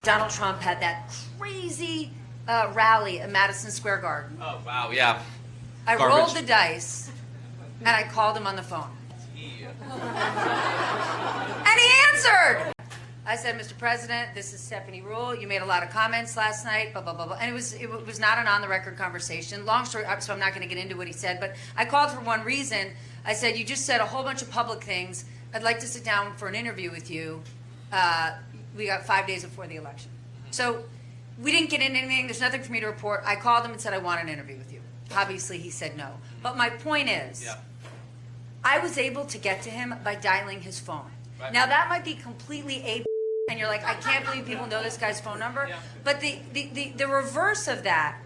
Donald Trump had that crazy rally at Madison Square Garden. Oh, wow, yeah. I Garbage. rolled the dice, and I called him on the phone. And he answered! I said, Mr. President, this is Stephanie Ruhle. You made a lot of comments last night, blah, blah, blah, blah. And it was not an on-the-record conversation. Long story, so I'm not going to get into what he said, but I called for one reason. I said, you just said a whole bunch of public things. I'd like to sit down for an interview with you. We got 5 days before the election. So we didn't get into anything. There's nothing for me to report. I called him and said, I want an interview with you. Obviously, he said no. But my point is, I was able to get to him by dialing his phone. Right. Now, that might be completely and you're like, I can't believe people know this guy's phone number. Yeah. But the reverse of that,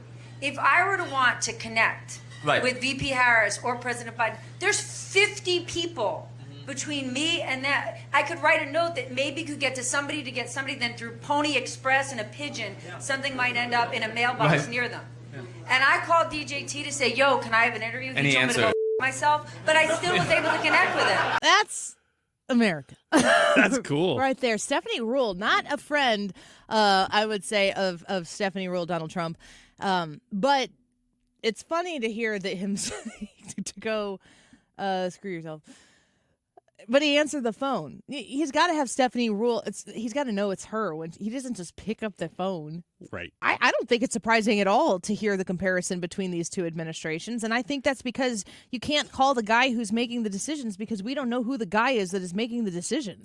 if I were to want to connect with VP Harris or President Biden, there's 50 people between me and that. I could write a note that maybe could get to somebody, then through Pony Express and a pigeon, something might end up in a mailbox near them. Yeah. And I called DJT to say, yo, can I have an interview? And he told me to go myself, but I still was able to connect with him. That's America. That's cool. Right there. Stephanie Ruhle, not a friend, I would say, of Stephanie Ruhle, Donald Trump. But it's funny to hear that him say to go screw yourself. But he answered the phone. He's got to have Stephanie Ruhle. He's got to know it's her. When he doesn't just pick up the phone. Right. I don't think it's surprising at all to hear the comparison between these two administrations. And I think that's because you can't call the guy who's making the decisions because we don't know who the guy is that is making the decisions.